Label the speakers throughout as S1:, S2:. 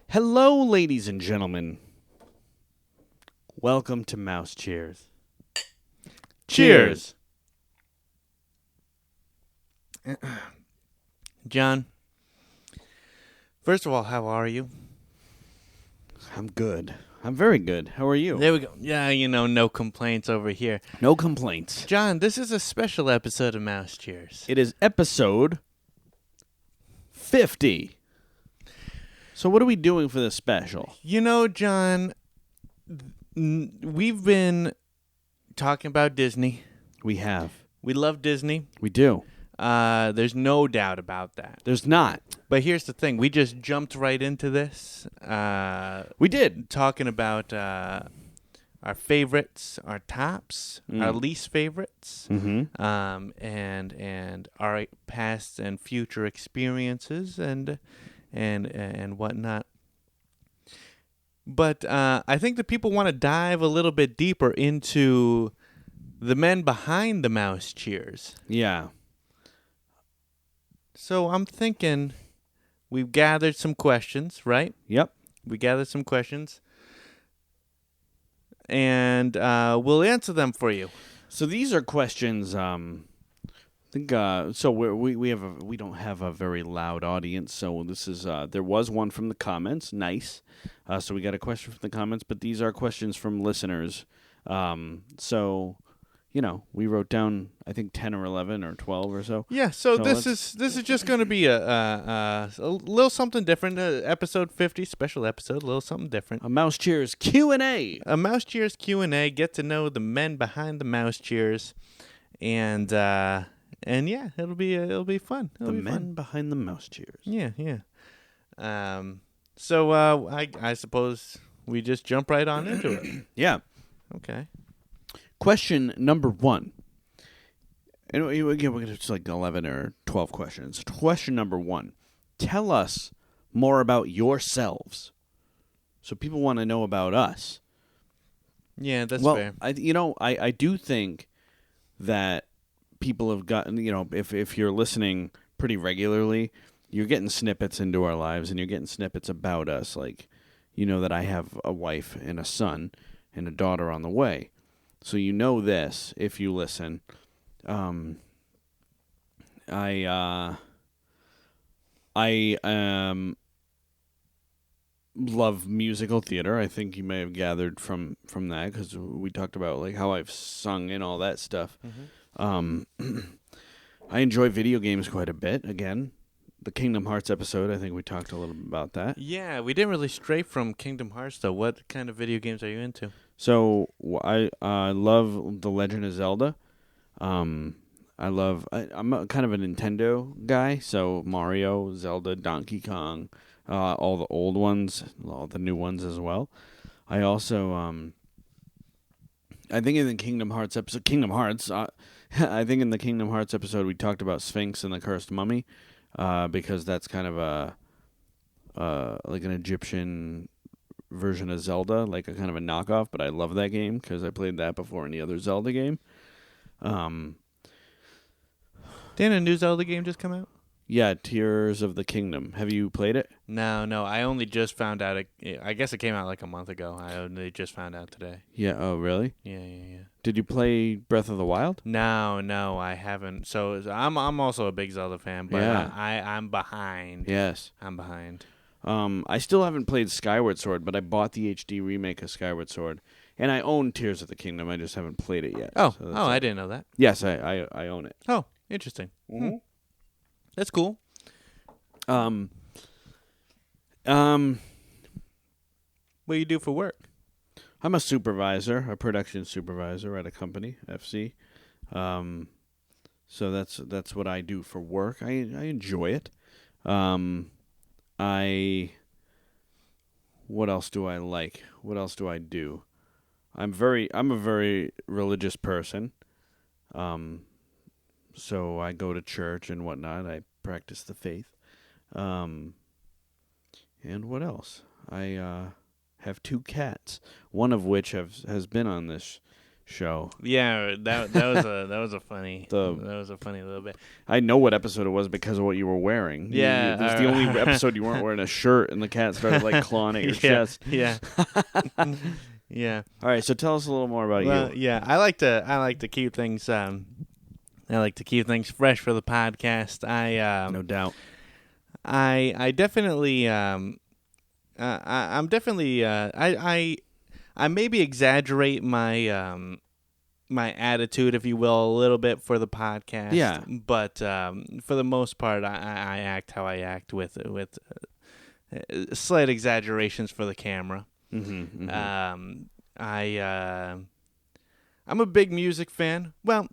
S1: Hello, ladies and gentlemen. Welcome to Mouse Cheers. Cheers.
S2: John, first of all, how are you?
S1: I'm good. I'm very good. How are you?
S2: There we go. Yeah, no complaints over here.
S1: No complaints.
S2: John, this is a special episode of Mouse Cheers.
S1: It is episode 50. So what are we doing for this special?
S2: John, we've been talking about Disney.
S1: We have.
S2: We love Disney.
S1: We do.
S2: There's no doubt about that.
S1: There's not.
S2: But here's the thing. We just jumped right into this.
S1: We did.
S2: Talking about our favorites, our tops, our least favorites,
S1: Mm-hmm.
S2: and our past and future experiences and whatnot. But I think that people want to dive a little bit deeper into the men behind the Mouse Cheers.
S1: Yeah.
S2: So I'm thinking we've gathered some questions, right?
S1: Yep.
S2: We gathered some questions, and we'll answer them for you.
S1: So these are questions. I think so. We don't have a very loud audience, so this is. There was one from the comments. Nice. So we got a question from the comments, but these are questions from listeners. So, we wrote down I think 10 or 11 or 12 or so.
S2: Yeah. So this is just going to be a little something different. Episode 50, special episode, a little something different.
S1: A Mouse Cheers Q&A.
S2: A Mouse Cheers Q&A. Get to know the men behind the Mouse Cheers, and yeah, it'll be fun.
S1: The men behind the Mouse Cheers.
S2: Yeah. So I suppose we just jump right on into it.
S1: Yeah.
S2: Okay.
S1: Question number 1. And again, we're going to do like 11 or 12 questions. Question number 1. Tell us more about yourselves. So people want to know about us.
S2: Yeah, that's
S1: well,
S2: fair.
S1: I do think that people have gotten, if you're listening pretty regularly, you're getting snippets into our lives and you're getting snippets about us. Like, that I have a wife and a son and a daughter on the way. So this if you listen. I love musical theater. I think you may have gathered from that because we talked about like how I've sung and all that stuff.
S2: Mm-hmm.
S1: I enjoy video games quite a bit. Again, the Kingdom Hearts episode, I think we talked a little bit about that.
S2: Yeah, we didn't really stray from Kingdom Hearts though. What kind of video games are you into?
S1: So I love The Legend of Zelda. I'm kind of a Nintendo guy, so Mario, Zelda, Donkey Kong, all the old ones, all the new ones as well. I also, I think in the Kingdom Hearts episode, I think in the Kingdom Hearts episode we talked about Sphinx and the Cursed Mummy, because that's kind of like an Egyptian version of Zelda, like a kind of a knockoff, but I love that game because I played that before any other Zelda game.
S2: Didn't a new Zelda game just come out?
S1: Yeah, Tears of the Kingdom. Have you played it?
S2: No. I only just found out. I guess it came out like a month ago. I only just found out today.
S1: Yeah. Oh, really?
S2: Yeah.
S1: Did you play Breath of the Wild?
S2: No, I haven't. So I'm also a big Zelda fan, but
S1: Yeah.
S2: I'm behind.
S1: Yes.
S2: I'm behind.
S1: I still haven't played Skyward Sword, but I bought the HD remake of Skyward Sword, and I own Tears of the Kingdom. I just haven't played it yet.
S2: Oh,
S1: So
S2: I didn't know that.
S1: Yes, I own it.
S2: Oh, interesting.
S1: Mm-hmm.
S2: That's cool.
S1: What
S2: do you do for work?
S1: I'm a supervisor, a production supervisor at a company, FC. So that's what I do for work. I enjoy it. What else do I like? What else do I do? I'm a very religious person. So I go to church and whatnot. I practice the faith. And what else? I have 2 cats, one of which has been on this show.
S2: Yeah, that was a funny little bit.
S1: I know what episode it was because of what you were wearing.
S2: Yeah,
S1: It was the only episode you weren't wearing a shirt, and the cat started like clawing at your chest.
S2: Yeah. Yeah.
S1: All right, so tell us a little more about you.
S2: Yeah, I like to keep things fresh for the podcast.
S1: No doubt.
S2: I definitely I'm definitely I maybe exaggerate my my attitude, if you will, a little bit for the podcast.
S1: Yeah.
S2: But for the most part, I act how I act with slight exaggerations for the camera.
S1: Mm-hmm,
S2: I'm a big music fan. Well,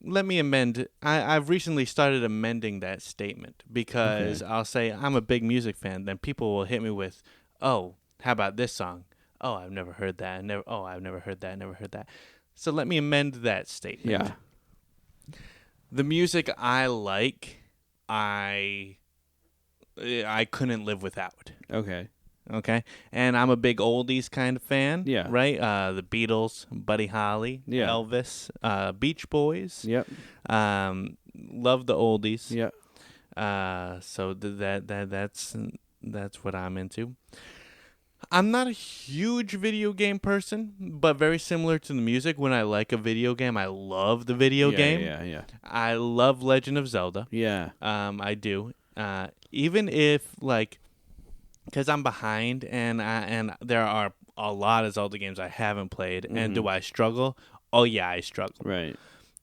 S2: let me amend. I've recently started amending that statement because I'll say I'm a big music fan. Then people will hit me with, "Oh, how about this song? Oh, I've never heard that. I've never heard that. Never heard that." So let me amend that statement.
S1: Yeah.
S2: The music I like, I couldn't live without.
S1: Okay.
S2: Okay, and I'm a big oldies kind of fan.
S1: Yeah.
S2: Right. The Beatles, Buddy Holly,
S1: Yeah.
S2: Elvis, Beach Boys.
S1: Yep.
S2: Love the oldies.
S1: Yep.
S2: So that's what I'm into. I'm not a huge video game person, but very similar to the music. When I like a video game, I love the video game.
S1: Yeah.
S2: I love Legend of Zelda.
S1: Yeah.
S2: I do. Even if because I'm behind, and there are a lot of Zelda games I haven't played, and do I struggle? Oh yeah, I struggle.
S1: Right.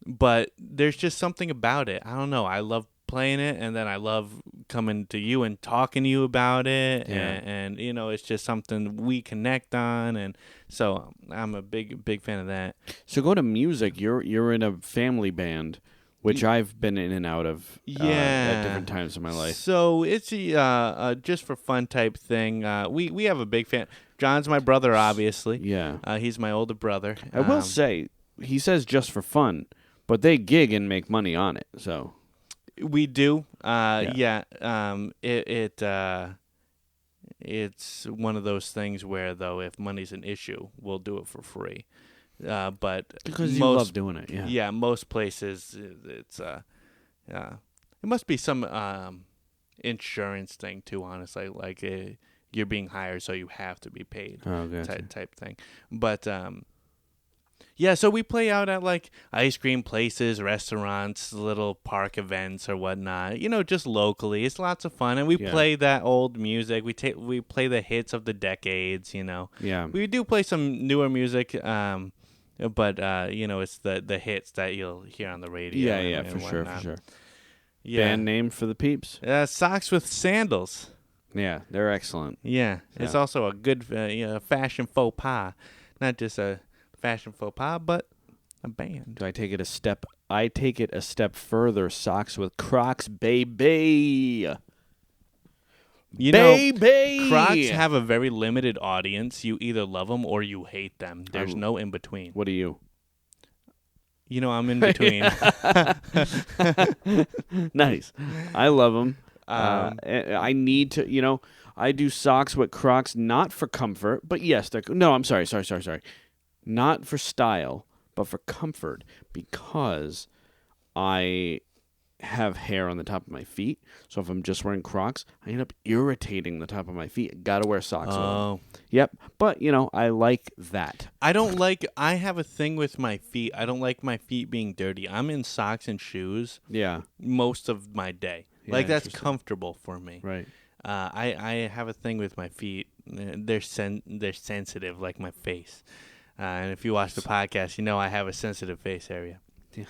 S2: But there's just something about it. I don't know. I love playing it, and then I love coming to you and talking to you about it,
S1: Yeah.
S2: and it's just something we connect on, and so I'm a big fan of that.
S1: So go to music. You're in a family band, which I've been in and out of at different times in my life.
S2: So it's just for fun type thing. We have a big fan. John's my brother, obviously.
S1: Yeah.
S2: He's my older brother.
S1: I will say, he says just for fun, but they gig and make money on it. So
S2: we do.
S1: Yeah.
S2: It's one of those things where, though, if money's an issue, we'll do it for free. But
S1: because you love doing it. Yeah.
S2: Yeah, most places it's it must be some insurance thing too. Honestly, like you're being hired, so you have to be paid.
S1: Oh, gotcha.
S2: type thing. But yeah, so we play out at like ice cream places, restaurants, little park events or whatnot. Just locally. It's lots of fun, and we play that old music. We play the hits of the decades.
S1: Yeah.
S2: We do play some newer music. But it's the hits that you'll hear on the radio.
S1: Yeah,
S2: and
S1: for
S2: whatnot.
S1: sure.
S2: Yeah.
S1: Band name for the peeps?
S2: Socks with Sandals.
S1: Yeah, they're excellent.
S2: Yeah, it's also a good fashion faux pas, not just a fashion faux pas, but a band.
S1: Do I take it a step? I take it a step further. Socks with Crocs, baby. Baby!
S2: Crocs have a very limited audience. You either love them or you hate them. There's no in between.
S1: What are you?
S2: I'm in between.
S1: Nice. I love them. I need to, I do socks with Crocs, not for comfort, but yes. No, I'm sorry. Not for style, but for comfort, because I have hair on the top of my feet. So if I'm just wearing Crocs, I end up irritating the top of my feet. Gotta wear socks.
S2: Oh.
S1: Yep. But, I like that.
S2: I have a thing with my feet. I don't like my feet being dirty. I'm in socks and shoes
S1: Yeah.
S2: most of my day.
S1: Yeah,
S2: That's
S1: interesting.
S2: comfortable for me.
S1: Right.
S2: I have a thing with my feet. They're sensitive like my face. And if you watch the podcast, I have a sensitive face area.
S1: Yeah.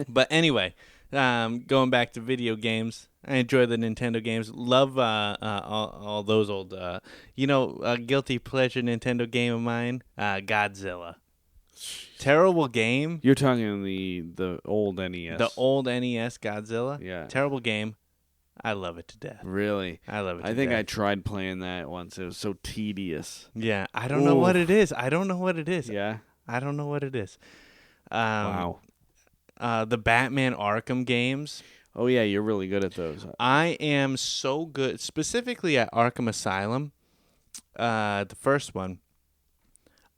S2: But anyway, going back to video games, I enjoy the Nintendo games. Love all those old, a guilty pleasure Nintendo game of mine, Godzilla. Terrible game.
S1: You're talking the old NES.
S2: The old NES Godzilla.
S1: Yeah.
S2: Terrible game. I love it to death.
S1: Really?
S2: I love it to
S1: I think
S2: death.
S1: I tried playing that once. It was so tedious.
S2: Yeah, I don't know what it is.
S1: Yeah.
S2: I don't know what it is.
S1: Wow.
S2: The Batman Arkham games.
S1: Oh, yeah, you're really good at those.
S2: I am so good, specifically at Arkham Asylum, the first one.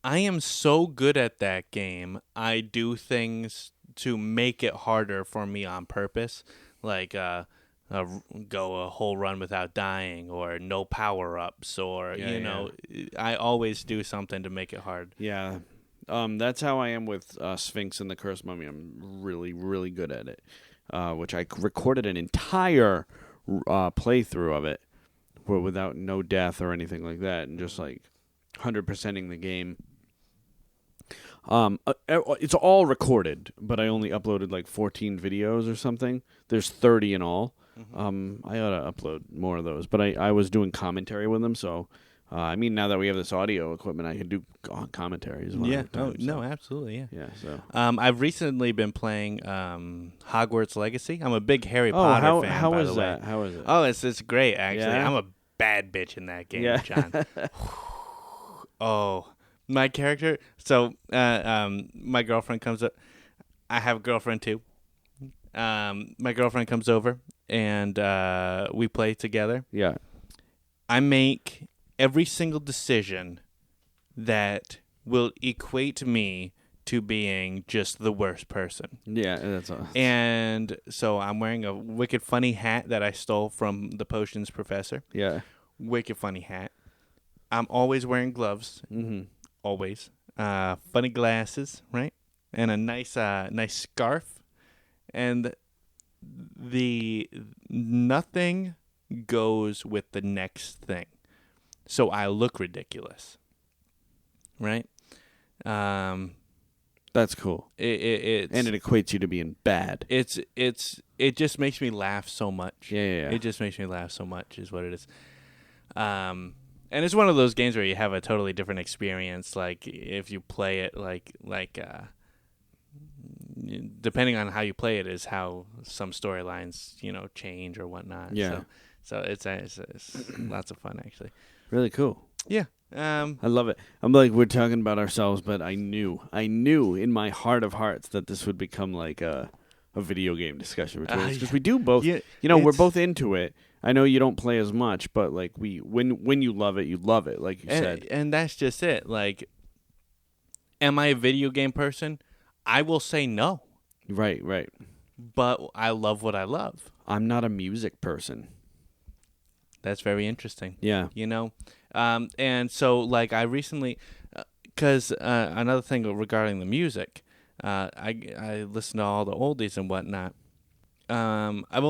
S2: I am so good at that game. I do things to make it harder for me on purpose, like go a whole run without dying, or no power ups, or I always do something to make it hard.
S1: Yeah. That's how I am with Sphinx and the Cursed Mummy. I'm really, really good at it, which I recorded an entire playthrough of it without no death or anything like that, and just like 100%ing the game. It's all recorded, but I only uploaded like 14 videos or something. There's 30 in all. Mm-hmm. I ought to upload more of those, but I was doing commentary with them, so I mean, now that we have this audio equipment, I can do commentary as well.
S2: Yeah. No, absolutely. Yeah.
S1: Yeah. So.
S2: I've recently been playing Hogwarts Legacy. I'm a big Harry Potter fan.
S1: How
S2: by
S1: is
S2: the
S1: that?
S2: way.
S1: How is it?
S2: Oh, it's great actually.
S1: Yeah?
S2: I'm a bad bitch in that game,
S1: Yeah.
S2: John. Oh, my character. So, my girlfriend comes up. I have a girlfriend too. My girlfriend comes over and we play together.
S1: Yeah.
S2: I make every single decision that will equate me to being just the worst person.
S1: Yeah, that's awesome.
S2: And so I'm wearing a wicked funny hat that I stole from the potions professor.
S1: Yeah.
S2: Wicked funny hat. I'm always wearing gloves.
S1: Mm-hmm.
S2: Always. Funny glasses, right? And a nice scarf. And the nothing goes with the next thing. So I look ridiculous, right?
S1: That's cool.
S2: And it
S1: equates you to being bad.
S2: It just makes me laugh so much.
S1: Yeah.
S2: It just makes me laugh so much is what it is. And it's one of those games where you have a totally different experience. Like if you play it, like depending on how you play it is how some storylines change or whatnot.
S1: Yeah.
S2: So it's lots of fun actually.
S1: Really cool.
S2: Yeah.
S1: I love it. I'm like, we're talking about ourselves, but I knew in my heart of hearts that this would become like a video game discussion between us, because we do both.
S2: Yeah,
S1: we're both into it. I know you don't play as much, but like when you love it, like you said.
S2: And that's just it. Like, am I a video game person? I will say no.
S1: Right.
S2: But I love what I love.
S1: I'm not a music person.
S2: That's very interesting.
S1: Yeah.
S2: And so like I recently, because another thing regarding the music, I listen to all the oldies and whatnot. I've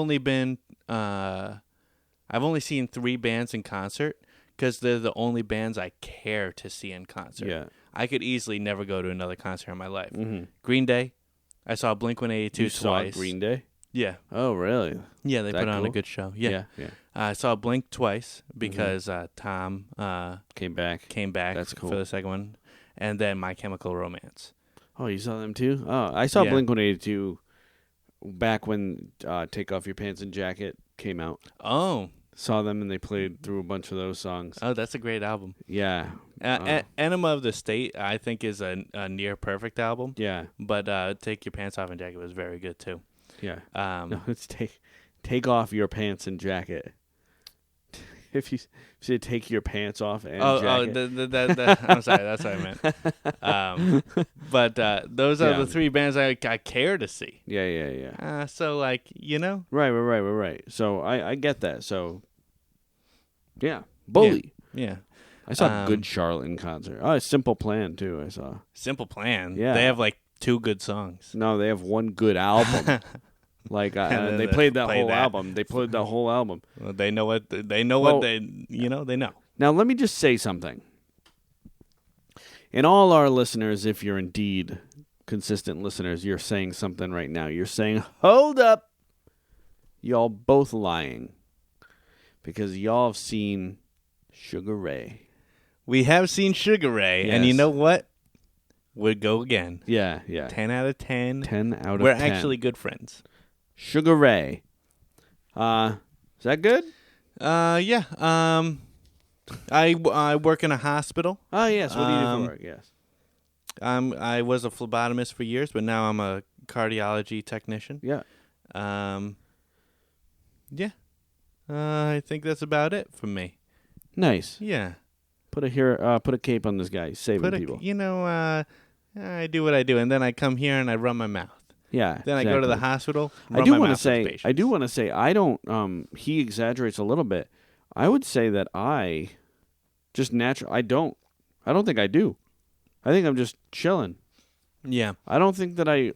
S2: only seen 3 bands in concert because they're the only bands I care to see in concert.
S1: Yeah.
S2: I could easily never go to another concert in my life.
S1: Mm-hmm.
S2: Green Day, I saw Blink-182 twice.
S1: Saw Green Day?
S2: Yeah.
S1: Oh, really?
S2: Yeah, they
S1: That
S2: put on a
S1: cool?
S2: good show. Yeah. I saw Blink twice because Tom
S1: Came back.
S2: That's cool. For the second one, and then My Chemical Romance.
S1: Oh, you saw them too? Oh, I saw
S2: Yeah.
S1: Blink-182 back when Take Off Your Pants and Jacket came out.
S2: Oh.
S1: Saw them and they played through a bunch of those songs.
S2: Oh, that's a great album.
S1: Yeah.
S2: Enema of the State, I think, is a near perfect album.
S1: Yeah.
S2: But Take Your Pants Off and Jacket was very good too.
S1: Yeah. No, it's take off your pants and jacket. If you say take your pants off and jacket.
S2: I'm sorry, that's what I meant. But those are the 3 bands I care to see.
S1: Yeah.
S2: So like
S1: Right. So I get that. So yeah, Bully.
S2: Yeah.
S1: I saw a good Charlotte in concert. Oh, Simple Plan too. I saw
S2: Simple Plan.
S1: Yeah.
S2: They have like 2 good songs.
S1: No, they have one good album. Like they played that whole album. They played the whole album.
S2: Well, they know what they know.
S1: Now let me just say something. And all our listeners, if you're indeed consistent listeners, you're saying something right now. You're saying, "Hold up, y'all both lying," because y'all have seen Sugar Ray.
S2: We have seen Sugar Ray,
S1: Yes.
S2: and you know what? We'd go again.
S1: Yeah.
S2: 10 out of 10.
S1: 10 out of 10.
S2: We're actually good friends.
S1: Sugar Ray. Is that good?
S2: Yeah. I work in a hospital.
S1: Oh, yes. What do you do for work? Yes.
S2: I was a phlebotomist for years, but now I'm a cardiology technician.
S1: Yeah.
S2: Yeah. I think that's about it for me.
S1: Nice.
S2: Yeah.
S1: Put a cape on this guy. He's saving people.
S2: I do what I do, and then I come here and I run my mouth.
S1: Yeah.
S2: Then I go to the hospital.
S1: I do want to say I don't. He exaggerates a little bit. I would say that I just natural. I don't think I do. I think I'm just chilling.
S2: Yeah.
S1: I don't think that I.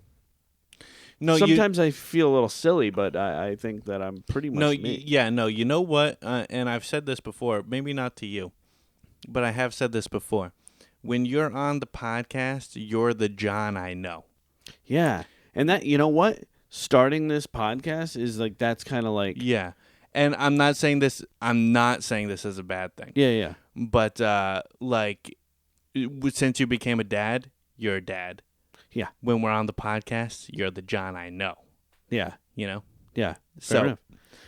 S1: No. Sometimes I feel a little silly, but I think that I'm pretty much me.
S2: Yeah. No. You know what? And I've said this before. Maybe not to you, but I have said this before. When you're on the podcast, you're the John I know.
S1: Yeah. And that, you know what? Starting this podcast is like, that's kind of like.
S2: Yeah. And I'm not saying this as a bad thing.
S1: Yeah, yeah.
S2: But, since you became a dad, you're a dad.
S1: Yeah.
S2: When we're on the podcast, you're the John I know.
S1: Yeah.
S2: You know?
S1: Yeah. Fair enough.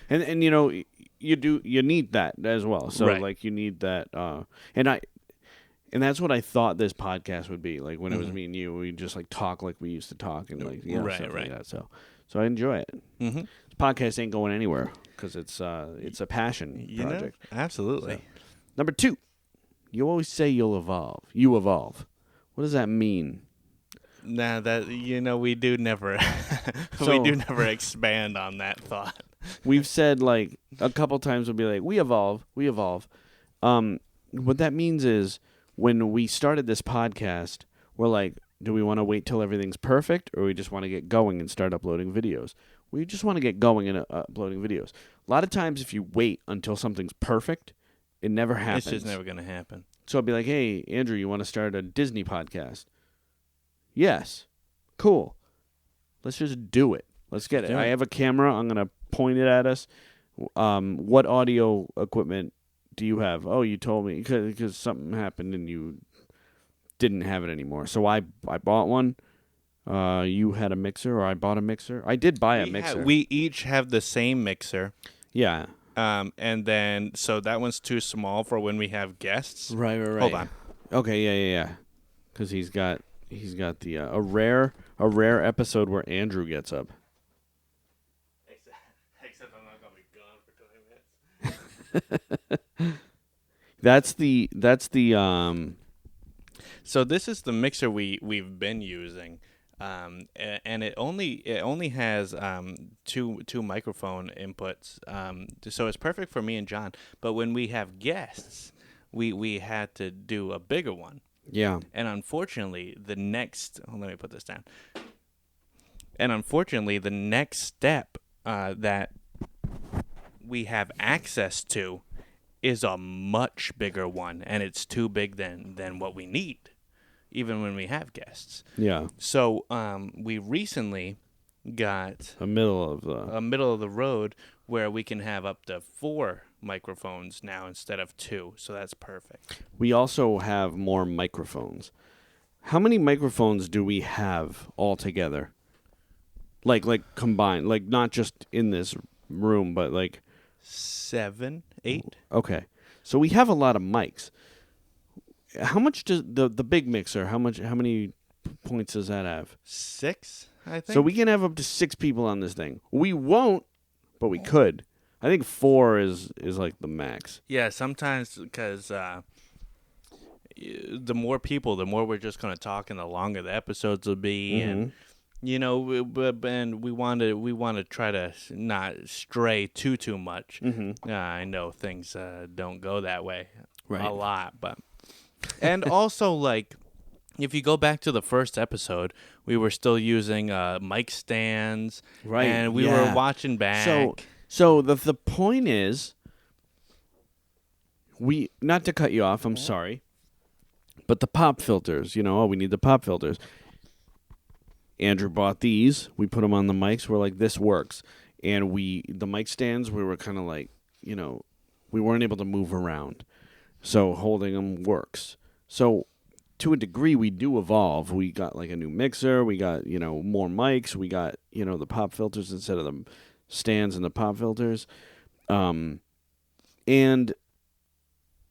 S1: And you know, you need that as well. So,
S2: right.
S1: Like, you need that. And that's what I thought this podcast would be. Like, when it was me and you, we just, like, talk like we used to talk. And, like, you know,
S2: right.
S1: Like that. So I enjoy it. Mm-hmm. This podcast ain't going anywhere because it's a passion project.
S2: Know? Absolutely.
S1: So. Number 2, you always say you'll evolve. You evolve. What does that mean?
S2: Nah, that we do never expand on that thought.
S1: We've said like a couple times we'll be like, we evolve. What that means is when we started this podcast, we're like, do we want to wait till everything's perfect, or we just want to get going and start uploading videos? We just want to get going and uploading videos. A lot of times, if you wait until something's perfect, it never happens.
S2: It's just never going to happen.
S1: So I'll be like, hey, Andrew, you want to start a Disney podcast? Yes. Cool. Let's just do it. Let's get it. I have a camera. I'm going to point it at us. What audio equipment do you have? Oh, you told me because something happened and you didn't have it anymore. So I bought one. You had a mixer, or I bought a mixer. I did buy a mixer.
S2: We each have the same mixer.
S1: Yeah.
S2: And then so that one's too small for when we have guests.
S1: Right.
S2: Hold on.
S1: Okay, yeah. Because he's got the a rare episode where Andrew gets up.
S2: Except I'm not gonna be gone for 20 minutes.
S1: That's the
S2: So this is the mixer we've been using, and it only has two microphone inputs, so it's perfect for me and John. But when we have guests, we had to do a bigger one.
S1: Yeah.
S2: And unfortunately, let me put this down. And unfortunately, the next step that we have access to is a much bigger one, and it's too big than what we need, even when we have guests.
S1: Yeah.
S2: So we recently got
S1: a middle
S2: of the road where we can have up to 4 microphones now instead of 2. So that's perfect.
S1: We also have more microphones. How many microphones do we have all together? Like combined, like not just in this room, but like
S2: 7, 8.
S1: Okay. So we have a lot of mics. How much does the big mixer, how many points does that have?
S2: 6, I think.
S1: So we can have up to 6 people on this thing. We won't, but we could. I think 4 is like the max.
S2: Yeah, sometimes because the more people, the more we're just going to talk, and the longer the episodes will be, and and we want to try to not stray too much. Mm-hmm. I know things don't go that way a lot, but and also like if you go back to the first episode, we were still using mic stands, and we were watching back.
S1: So the point is, we not to cut you off. I'm sorry, but the pop filters. We need the pop filters. Andrew bought these. We put them on the mics. We're like, this works. And the mic stands, we were kind of like, we weren't able to move around. So holding them works. So to a degree, we do evolve. We got like a new mixer. We got, more mics. We got, the pop filters instead of the stands and the pop filters. And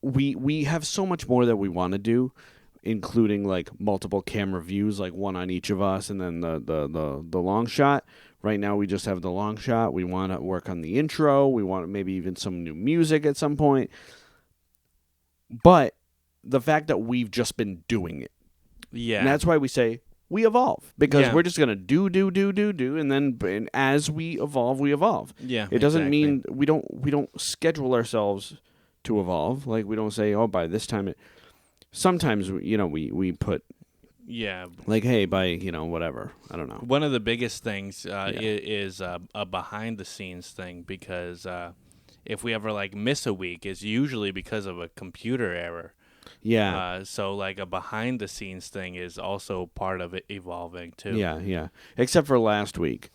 S1: we have so much more that we want to do, including like multiple camera views, like one on each of us, and then the long shot. Right now we just have the long shot. We want to work on the intro. We want maybe even some new music at some point. But the fact that we've just been doing it.
S2: Yeah.
S1: And that's why we say we evolve, because
S2: Yeah.
S1: we're just going to do, and then as we evolve, we evolve.
S2: Yeah.
S1: It doesn't
S2: exactly.
S1: mean we don't schedule ourselves to evolve. Like, we don't say, oh, by this time sometimes, we put,
S2: Yeah.
S1: like, hey, by, whatever. I don't know.
S2: One of the biggest things is a behind the scenes thing, because if we ever like miss a week, it's usually because of a computer error.
S1: Yeah.
S2: So like a behind the scenes thing is also part of it evolving too.
S1: Yeah. Except for last week.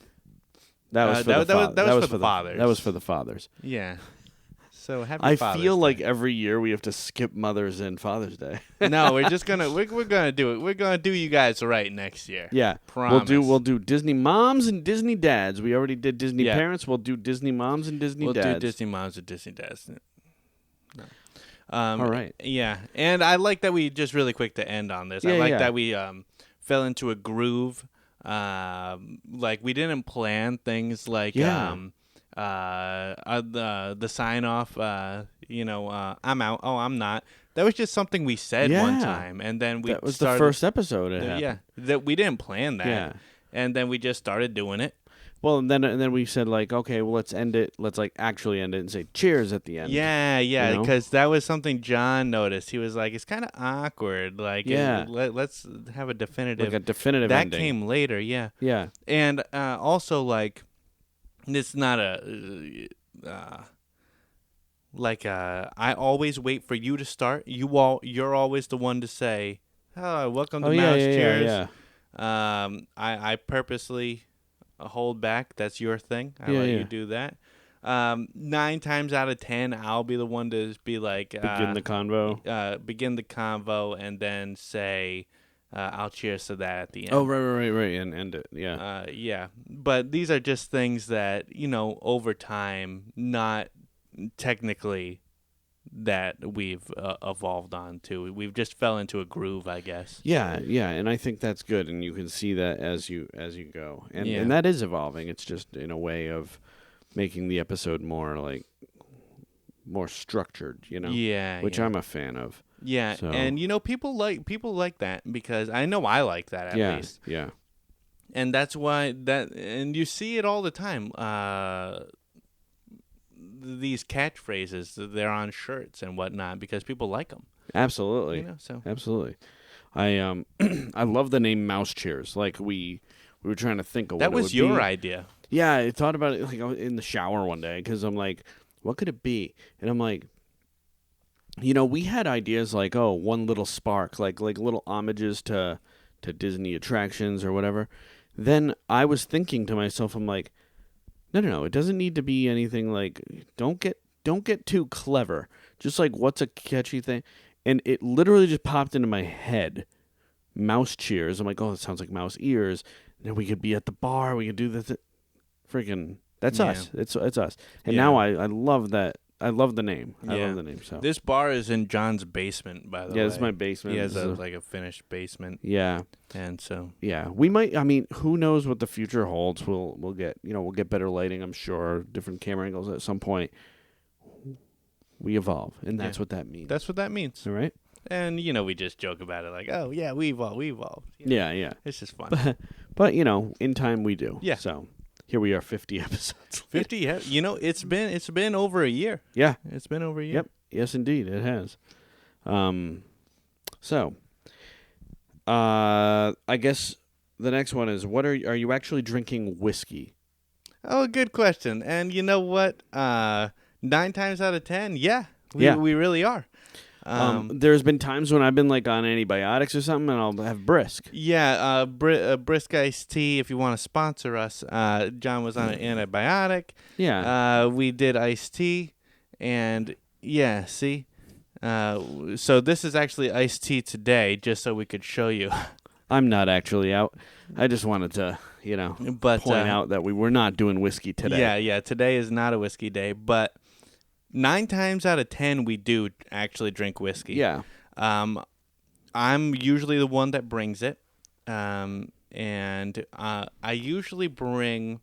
S1: That was for
S2: that
S1: the
S2: was- that was for the
S1: fathers.
S2: fathers.
S1: That was for the fathers.
S2: Yeah. So happy
S1: I
S2: Father's
S1: feel
S2: Day.
S1: like every year we have to skip Mother's and Father's Day.
S2: No, we're just gonna we're gonna do it. We're gonna do you guys right next year.
S1: Yeah.
S2: Promise.
S1: We'll do Disney moms and Disney dads. We already did Disney
S2: Yeah.
S1: parents. We'll do Disney moms and Disney
S2: We'll
S1: dads.
S2: do Disney moms and Disney dads. No.
S1: All right.
S2: Yeah, and I like that we just really quick to end on this. I
S1: Yeah,
S2: like
S1: yeah.
S2: that we fell into a groove. Like we didn't plan things like
S1: Yeah.
S2: the sign off. I'm out. Oh, I'm not. That was just something we said one
S1: Yeah.
S2: time, and then we
S1: That was
S2: started,
S1: the first episode. It happened.
S2: Yeah, that we didn't plan that.
S1: Yeah.
S2: And then we just started doing it.
S1: Well, and then we said, like, okay, well, let's end it. Let's like actually end it and say cheers at the end.
S2: Yeah,
S1: you know?
S2: because that was something John noticed. He was like, "It's kind of awkward. Like,
S1: Yeah.
S2: let's have a definitive."
S1: Like a definitive
S2: that
S1: ending.
S2: came later, yeah.
S1: Yeah.
S2: And also, like, it's not I always wait for you to start. You're always the one to say, "Oh, welcome to Mouse Cheers." I purposely hold back. That's your thing. I let you do that. 9 times out of 10, I'll be the one to be like,
S1: Begin the convo.
S2: begin the convo, and then say, "I'll cheers to that at the end."
S1: Oh, right, and end it. Yeah.
S2: Yeah. But these are just things that, over time, not technically that we've evolved on to. We've just fell into a groove, I guess.
S1: Yeah, and I think that's good, and you can see that as you go, and
S2: Yeah.
S1: and that is evolving. It's just in a way of making the episode more structured,
S2: Yeah.
S1: which
S2: yeah.
S1: I'm a fan of.
S2: Yeah,
S1: So-
S2: and people like that, because I know I like that at least.
S1: Yeah,
S2: And that's why and you see it all the time. These catchphrases, they're on shirts and whatnot because people like them.
S1: absolutely,
S2: So
S1: absolutely. I I love the name Mouse Cheers. Like we were trying to think of
S2: that
S1: what it
S2: was
S1: would
S2: your
S1: be.
S2: idea.
S1: Yeah, I thought about it like I was in the shower one day because I'm like, what could it be? And I'm like, we had ideas like, oh, one little spark, like little homages to Disney attractions or whatever. Then I was thinking to myself, I'm like, no, it doesn't need to be anything like, don't get too clever. Just like, what's a catchy thing? And it literally just popped into my head. Mouse Cheers. I'm like, oh, that sounds like mouse ears. And then we could be at the bar. We could do this. Freaking, that's
S2: Yeah.
S1: us. It's us. And
S2: Yeah.
S1: now I love that. I love the name. I
S2: Yeah.
S1: love the name. So
S2: This bar is in John's basement, by the way.
S1: yeah, this is my basement.
S2: He has
S1: This is
S2: like a finished basement,
S1: yeah.
S2: and so
S1: Yeah, we might. I mean, who knows what the future holds? We'll get we'll get better lighting. I'm sure different camera angles at some point. We evolve, and that's
S2: Yeah.
S1: what that means.
S2: that's what that means.
S1: All right.
S2: And we just joke about it, like, oh yeah, we evolved.
S1: Yeah.
S2: It's just fun.
S1: But in time we do.
S2: Yeah.
S1: So here we are, 50 episodes.
S2: 50. Yeah, it's been over a year.
S1: Yeah.
S2: It's been over a year.
S1: Yep. Yes, indeed, it has. So, I guess the next one is: are you actually drinking whiskey?
S2: Oh, good question. And you know what? 9 times out of 10, yeah,
S1: Yeah.
S2: we really are.
S1: There's been times when I've been like on antibiotics or something, and I'll have brisk.
S2: Yeah, Brisk Iced Tea, if you want to sponsor us. John was on an antibiotic.
S1: Yeah.
S2: We did iced tea, and yeah, see? So this is actually iced tea today, just so we could show you.
S1: I'm not actually out. I just wanted to,
S2: But
S1: point out that we were not doing whiskey today.
S2: Yeah, today is not a whiskey day, but 9 times out of 10 we do actually drink whiskey.
S1: Yeah.
S2: I'm usually the one that brings it, and I usually bring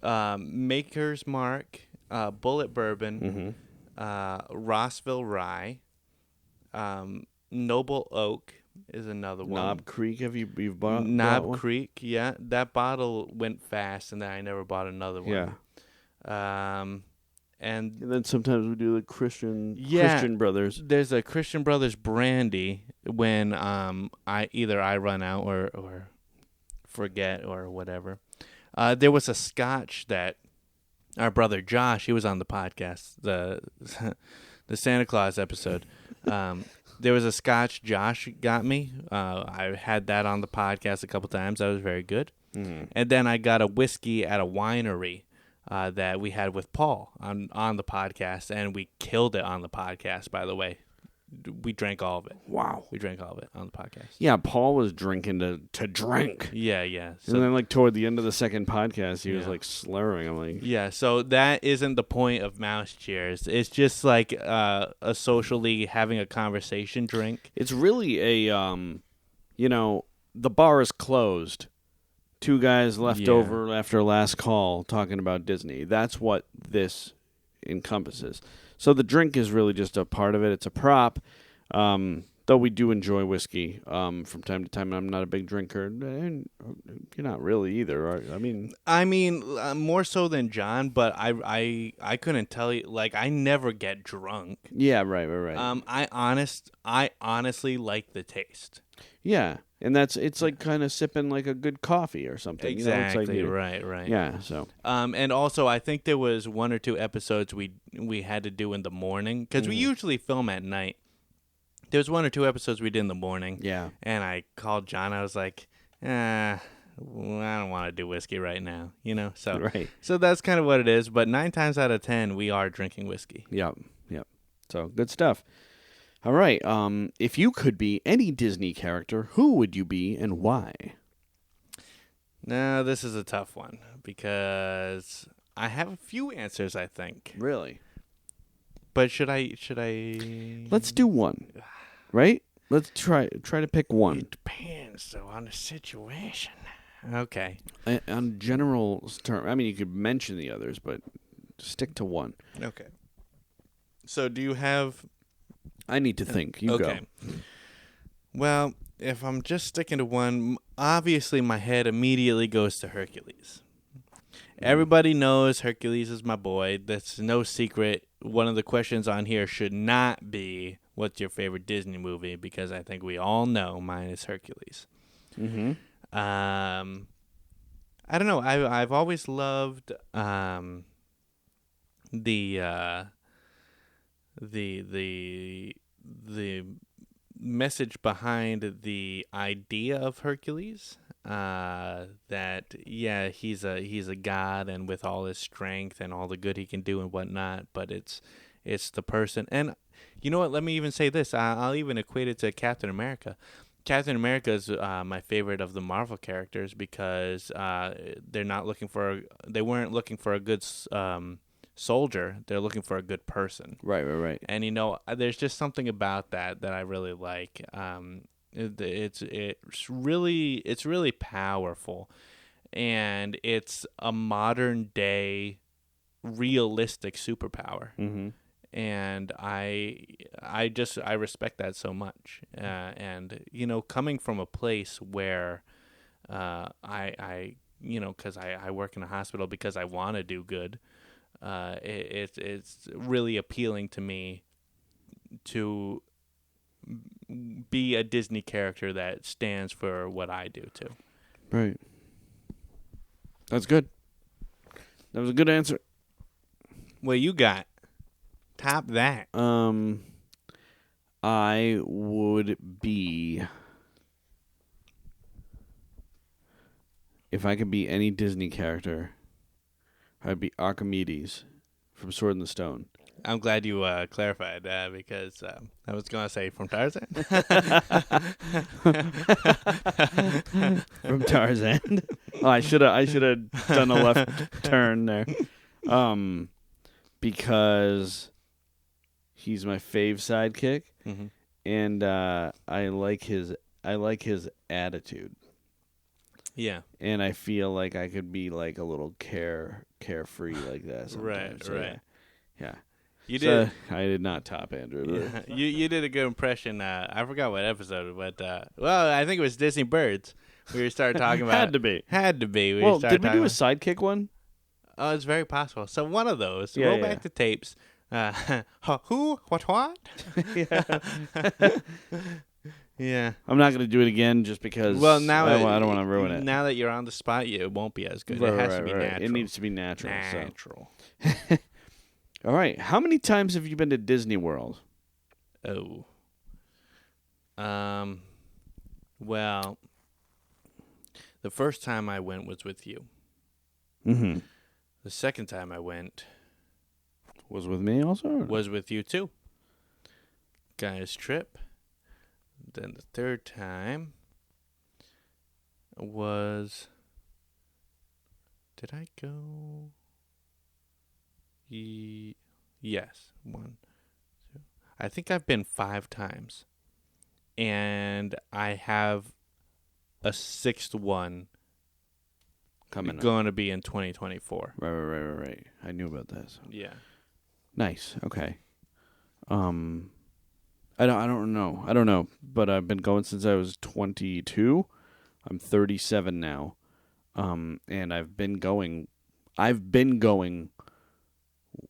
S2: Maker's Mark, Bullet Bourbon,
S1: Mm-hmm.
S2: Rossville Rye, Noble Oak is another one.
S1: Knob Creek, you've bought
S2: Knob
S1: one?
S2: Creek, yeah. That bottle went fast, and then I never bought another one.
S1: Yeah.
S2: And
S1: And then sometimes we do the Christian Brothers.
S2: There's a Christian Brothers brandy when I run out or forget or whatever. There was a scotch that our brother Josh, he was on the podcast, the Santa Claus episode. There was a scotch Josh got me. I had that on the podcast a couple times. That was very good.
S1: Mm-hmm.
S2: And then I got a whiskey at a winery that we had with Paul on the podcast, and we killed it on the podcast, by the way. We drank all of it.
S1: Wow.
S2: We drank all of it on the podcast.
S1: Yeah, Paul was drinking to drink.
S2: Yeah.
S1: So, and then, like, toward the end of the second podcast, he was,
S2: Yeah.
S1: like, slurring. I'm like...
S2: Yeah, so that isn't the point of Mouse Cheers. It's just, like, a socially having a conversation drink.
S1: It's really a, the bar is closed. Two guys left over after last call talking about Disney. That's what this encompasses. So the drink is really just a part of it. It's a prop. Though we do enjoy whiskey from time to time. I'm not a big drinker. And you're not really either. Right?
S2: I mean, more so than John, but I couldn't tell you. Like, I never get drunk.
S1: Yeah, right.
S2: I honestly like the taste.
S1: Yeah, and it's like kind of sipping like a good coffee or something.
S2: Exactly.
S1: It's like,
S2: Right.
S1: Yeah. So.
S2: And also, I think there was one or two episodes we had to do in the morning because we usually film at night. There was one or two episodes we did in the morning.
S1: Yeah.
S2: And I called John. I was like, I don't want to do whiskey right now, So,
S1: right.
S2: So that's kind of what it is. But 9 times out of 10, we are drinking whiskey.
S1: Yep. So good stuff. All right. If you could be any Disney character, who would you be and why?
S2: Now, this is a tough one because I have a few answers, I think.
S1: Really?
S2: But should I?
S1: Let's do one. Right? Let's try to pick one.
S2: It depends, though, on the situation. Okay.
S1: On general term, you could mention the others, but stick to one.
S2: Okay. So, do you have?
S1: I need to think. You go.
S2: Well, if I'm just sticking to one, obviously my head immediately goes to Hercules. Everybody knows Hercules is my boy. That's no secret. One of the questions on here should not be, what's your favorite Disney movie? Because I think we all know mine is Hercules.
S1: Mm-hmm.
S2: I don't know. I've always loved the message behind the idea of Hercules. That he's a god, and with all his strength and all the good he can do and whatnot, but it's the person. And you know what? Let me even say this. I'll even equate it to Captain America. Captain America is my favorite of the Marvel characters because they weren't looking for a good soldier. They're looking for a good person.
S1: Right.
S2: And there's just something about that I really like. It's really powerful, and it's a modern day realistic superpower.
S1: Mm-hmm.
S2: And I respect that so much. And coming from a place where I because I work in a hospital because I want to do good. It's really appealing to me to be a Disney character that stands for what I do too.
S1: Right. That's good. That was a good answer.
S2: What you got? Top that.
S1: I would be, if I could be any Disney character, I'd be Archimedes from Sword in the Stone.
S2: I'm glad you clarified that because I was going to say from Tarzan.
S1: From Tarzan. Oh, I should have done a left turn there. Because he's my fave sidekick,
S2: mm-hmm.
S1: and I like his attitude.
S2: Yeah.
S1: And I feel like I could be like a little carefree like that sometimes.
S2: Right.
S1: Yeah.
S2: You did.
S1: I did not top Andrew.
S2: Yeah, you did a good impression. I forgot what episode, but well, I think it was Disney Birds. We started talking about.
S1: Had to be.
S2: Had to be.
S1: Well, did we do a sidekick one?
S2: Oh, it's very possible. So one of those.
S1: Yeah,
S2: Roll
S1: yeah.
S2: back the tapes. Who? What?
S1: Yeah.
S2: Yeah.
S1: I'm not going to do it again just because.
S2: Well, now
S1: I don't want to ruin it.
S2: Now that you're on the spot, it won't be as good.
S1: Right,
S2: It has to
S1: right,
S2: be
S1: right.
S2: natural.
S1: It needs to be natural.
S2: Natural.
S1: So. All right. How many times have you been to Disney World?
S2: Oh. Well, the first time I went was with you.
S1: Mm-hmm.
S2: The second time I went
S1: Was with me also? Or?
S2: was with you too. Guys trip. Then the third time was. Did I go? Yes. 1, 2. I think I've been 5 times. And I have a 6th one
S1: Coming up.
S2: going to be in 2024.
S1: Right. I knew about that. So.
S2: Yeah.
S1: Nice. Okay. I don't know. But I've been going since I was 22. I'm 37 now. And I've been going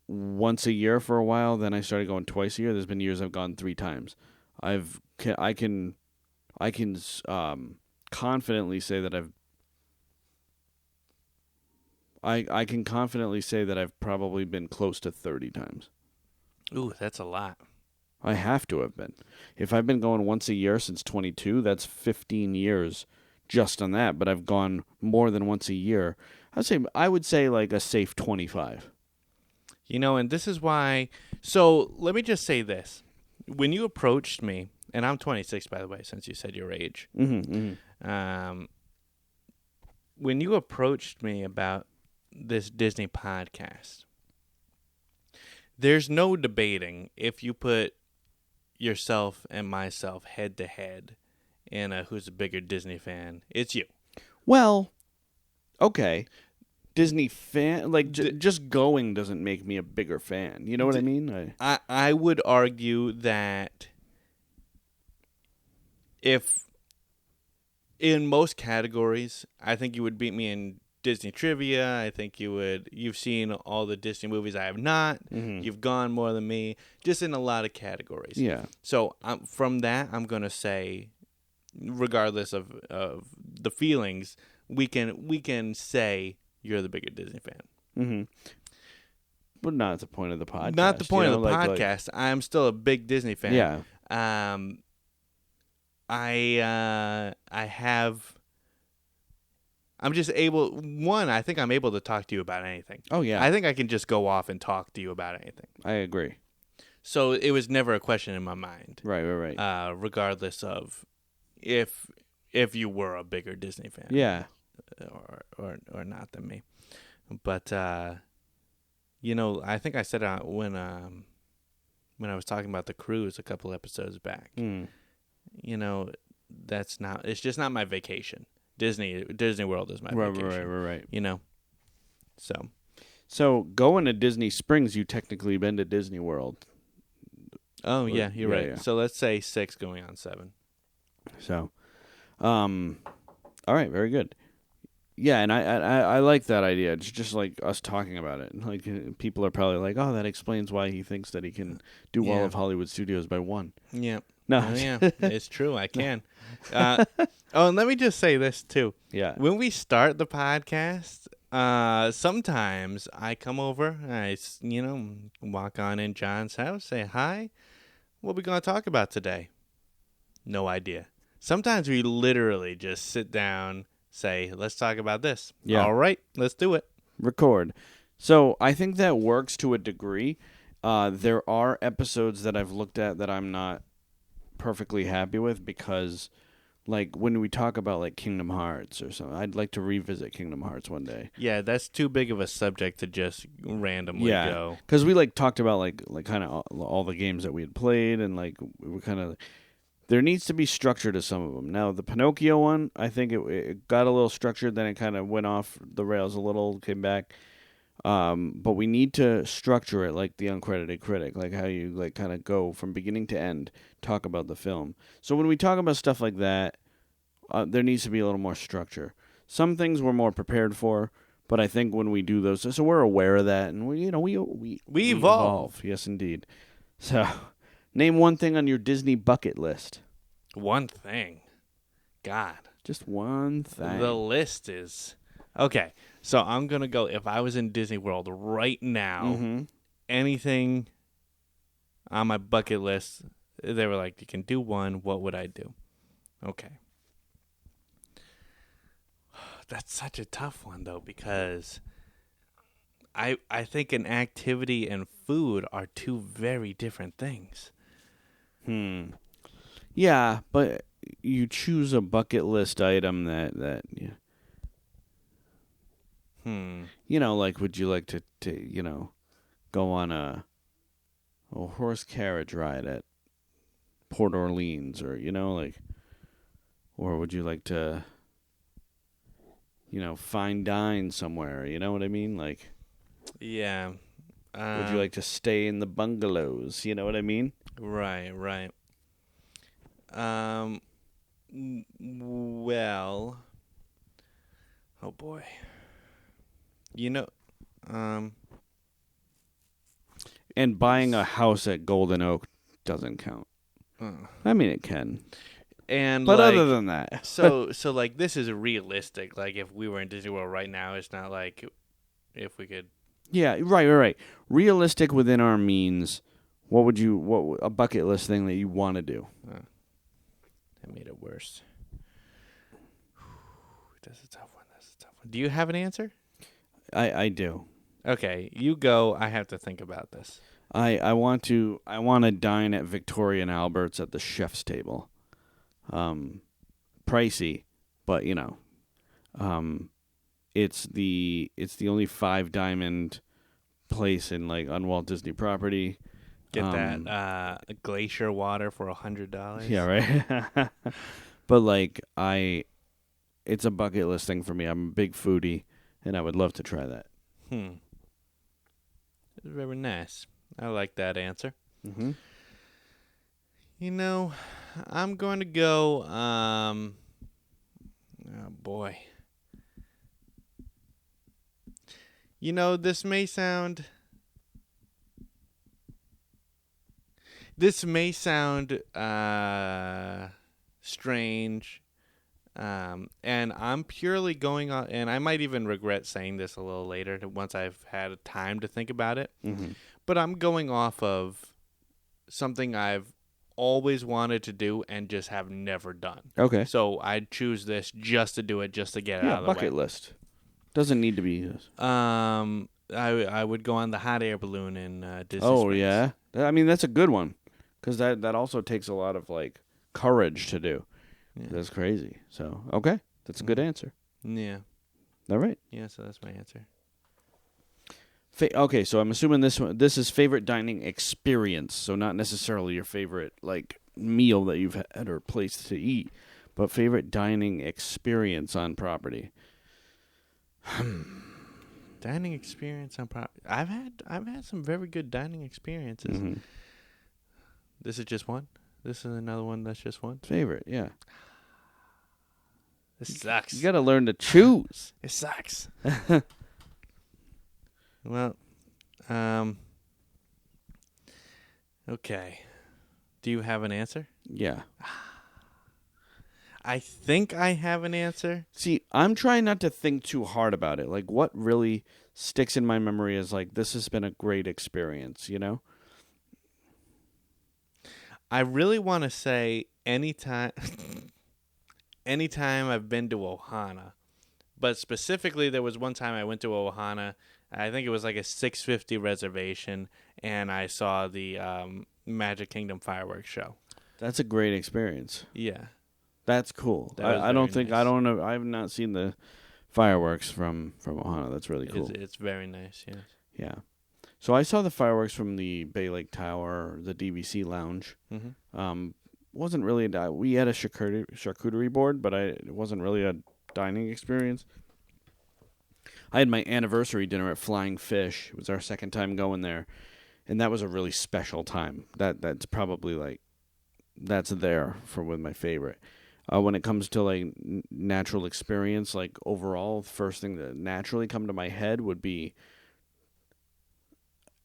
S1: once a year for a while. Then I started going twice a year. There's been years I've gone 3 times. I can confidently say that I can confidently say that I've probably been close to 30 times.
S2: Ooh, that's a lot.
S1: I have to have been. If I've been going once a year since 22, that's 15 years just on that. But I've gone more than once a year. I would say like a safe 25.
S2: And this is why. So let me just say this. When you approached me, and I'm 26, by the way, since you said your age.
S1: Mm-hmm.
S2: When you approached me about this Disney podcast, there's no debating if you put yourself and myself head to head in a who's a bigger Disney fan. It's you.
S1: Well, okay. Disney fan, like just going doesn't make me a bigger fan. You know what I mean?
S2: I would argue that if in most categories, I think you would beat me in Disney trivia. I think you've seen all the Disney movies I have not.
S1: Mm-hmm.
S2: You've gone more than me, just in a lot of categories.
S1: Yeah.
S2: So from that, I'm going to say, regardless of the feelings, we can say you're the bigger Disney fan.
S1: Mm-hmm. But not the point of the podcast.
S2: Not the point of the
S1: like,
S2: podcast. I'm still a big Disney fan.
S1: Yeah.
S2: I'm just able. I think I'm able to talk to you about anything.
S1: Oh yeah.
S2: I think I can just go off and talk to you about anything.
S1: I agree.
S2: So it was never a question in my mind.
S1: Right.
S2: Regardless of if you were a bigger Disney fan.
S1: Yeah.
S2: Or not than me. But I think I said when I was talking about the cruise a couple episodes back.
S1: Mm.
S2: It's just not my vacation. Disney World is my vacation.
S1: Right.
S2: So
S1: going to Disney Springs, you technically been to Disney World.
S2: Oh yeah, you're right.
S1: Yeah.
S2: So let's say 6 going on 7.
S1: So, all right, very good. Yeah, and I like that idea. It's just like us talking about it. Like people are probably like, "Oh, that explains why he thinks that he can do all of Hollywood Studios by 1."
S2: Yeah.
S1: No.
S2: Oh, yeah, it's true. I can. And let me just say this too.
S1: Yeah.
S2: When we start the podcast, sometimes I come over, I walk on in John's house, say hi. What are we going to talk about today? No idea. Sometimes we literally just sit down, say, let's talk about this.
S1: Yeah.
S2: All right, let's do it.
S1: Record. So I think that works to a degree. There are episodes that I've looked at that I'm not perfectly happy with because, like, when we talk about, like, Kingdom Hearts or something, I'd like to revisit Kingdom Hearts one day.
S2: Yeah, that's too big of a subject to just randomly go.
S1: Because we, like, talked about, like kind of all the games that we had played and, like, we were kind of... There needs to be structure to some of them. Now, the Pinocchio one, I think it got a little structured, then it kind of went off the rails a little, came back. But we need to structure it like the uncredited critic, like how you like kind of go from beginning to end, talk about the film. So when we talk about stuff like that, there needs to be a little more structure. Some things we're more prepared for, but I think when we do those, so we're aware of that, and we
S2: evolve.
S1: Yes, indeed. So, name one thing on your Disney bucket list.
S2: One thing. God.
S1: Just one thing.
S2: The list is... Okay, so I'm going to go, if I was in Disney World right now, anything on my bucket list, they were like, you can do one, what would I do? Okay. That's such a tough one, though, because I think an activity and food are two very different things.
S1: Yeah, but you choose a bucket list item that yeah. You know, like, would you like to go on a horse carriage ride at Port Orleans, or or would you like to fine dine somewhere? You know what I mean? Like,
S2: yeah.
S1: Would you like to stay in the bungalows? You know what I mean?
S2: Right. Well, oh boy.
S1: And buying a house at Golden Oak doesn't count. I mean, it can. But other than that.
S2: So like, this is realistic. Like, if we were in Disney World right now, it's not like if we could...
S1: Yeah, right. Realistic within our means. What a bucket list thing that you want to do?
S2: That made it worse. That's a tough one. Do you have an answer?
S1: I do.
S2: Okay, you go. I have to think about this.
S1: I want to dine at Victoria and Albert's at the chef's table. Pricey, but it's the only 5-diamond place in on Walt Disney property.
S2: Get that glacier water for $100.
S1: Yeah, right. But it's a bucket list thing for me. I'm a big foodie, and I would love to try that.
S2: It's very nice. I like that answer.
S1: Mm-hmm.
S2: I'm going to go. Oh boy. This may sound strange, and I'm purely going on, and I might even regret saying this a little later once I've had time to think about it.
S1: Mm-hmm.
S2: But I'm going off of something I've always wanted to do and just have never done.
S1: Okay.
S2: So I'd choose this just to do it, just to get it out of the way.
S1: Bucket list. Doesn't need to be.
S2: I would go on the hot air balloon in Disney
S1: Oh,
S2: Springs.
S1: yeah? I mean, that's a good one. Because that also takes a lot of, courage to do. Yeah. That's crazy. So, okay. That's a good answer.
S2: Yeah.
S1: All right.
S2: Yeah, so that's my answer.
S1: Okay, so I'm assuming this is favorite dining experience. So not necessarily your favorite, meal that you've had or place to eat, but favorite dining experience on property.
S2: Dining experience on property. I've had some very good dining experiences.
S1: Mm-hmm.
S2: This is just one. This is another one that's just one.
S1: Favorite, yeah.
S2: This sucks.
S1: You got to learn to choose.
S2: It sucks. Well, okay. Do you have an answer?
S1: Yeah.
S2: I think I have an answer.
S1: See, I'm trying not to think too hard about it. What really sticks in my memory is this has been a great experience,
S2: I really want to say anytime I've been to Ohana, but specifically there was one time I went to Ohana. I think it was a $6.50 reservation, and I saw the Magic Kingdom fireworks show.
S1: That's a great experience.
S2: Yeah.
S1: That's cool. I have not seen the fireworks from Ohana. That's really cool.
S2: It's very nice, yes.
S1: Yeah. So I saw the fireworks from the Bay Lake Tower, the DVC Lounge.
S2: Mm-hmm.
S1: Wasn't really we had a charcuterie board, but it wasn't really a dining experience. I had my anniversary dinner at Flying Fish. It was our second time going there, and that was a really special time. That's probably like that's there for with my favorite. When it comes to like natural experience, like overall, the first thing that naturally come to my head would be,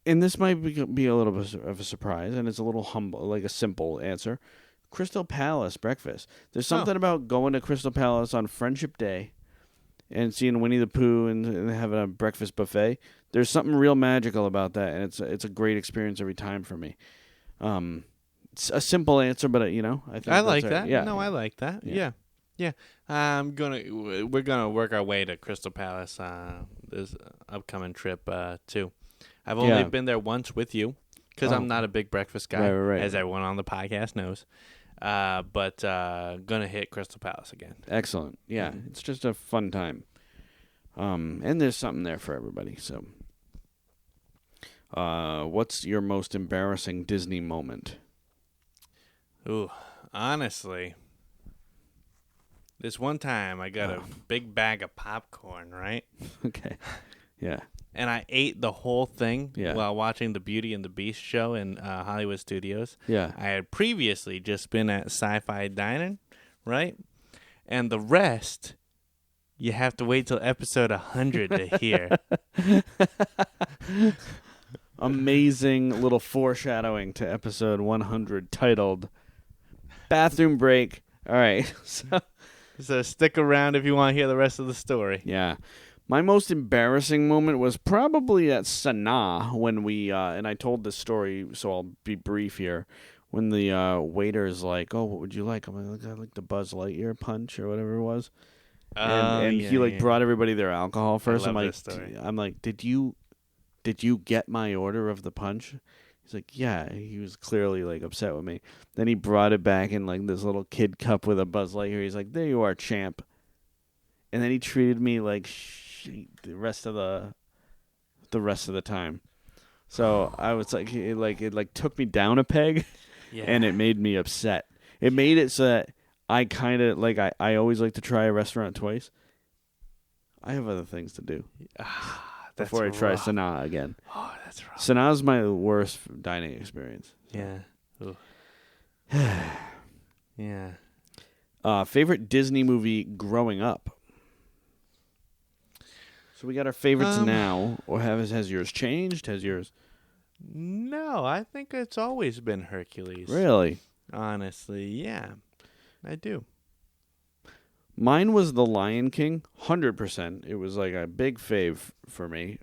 S1: and this might be a little bit of a surprise, and it's a little humble, like a simple answer. Crystal Palace breakfast. There's something about going to Crystal Palace on Friendship Day and seeing Winnie the Pooh and having a breakfast buffet. There's something real magical about that, and it's a great experience every time for me. It's a simple answer, but I think
S2: I like that.
S1: Yeah,
S2: No, I like that. Yeah. We're gonna work our way to Crystal Palace this upcoming trip too. I've only been there once with you because I'm not a big breakfast guy,
S1: right.
S2: as everyone on the podcast knows. But gonna hit Crystal Palace again.
S1: Excellent. Yeah, It's just a fun time. And there's something there for everybody. So, what's your most embarrassing Disney moment?
S2: Ooh, honestly, this one time I got a big bag of popcorn, right?
S1: Okay. Yeah.
S2: And I ate the whole thing
S1: Yeah.
S2: while watching the Beauty and the Beast show in Hollywood Studios.
S1: Yeah.
S2: I had previously just been at Sci-Fi Dining, right? And the rest, you have to wait till episode 100 to hear.
S1: Amazing little foreshadowing to episode 100 titled Bathroom Break. All right.
S2: So stick around if you want to hear the rest of the story.
S1: Yeah. My most embarrassing moment was probably at Sanaa when we, and I told this story, so I'll be brief here, when the waiter's like, oh, what would you like? I'm like, I like the Buzz Lightyear punch or whatever it was. And he brought everybody their alcohol first.
S2: I love
S1: I'm
S2: this story.
S1: I'm like, did you get my order of the punch? He's like, yeah. He was clearly like upset with me. Then he brought it back in like this little kid cup with a Buzz Lightyear. He's like, there you are, champ. And then he treated me like the rest of the time. So I was like, it took me down a peg, and it made me upset. It made it so that I kind of like I always like to try a restaurant twice. I have other things to do before I try Sanaa again.
S2: Oh, that's rough.
S1: Sanaa's my worst dining experience.
S2: Yeah. Yeah.
S1: Favorite Disney movie growing up. So we got our favorites now, or has yours changed? Has yours?
S2: No, I think it's always been Hercules.
S1: Really?
S2: Honestly, yeah, I do.
S1: Mine was The Lion King, 100%. It was like a big fave for me,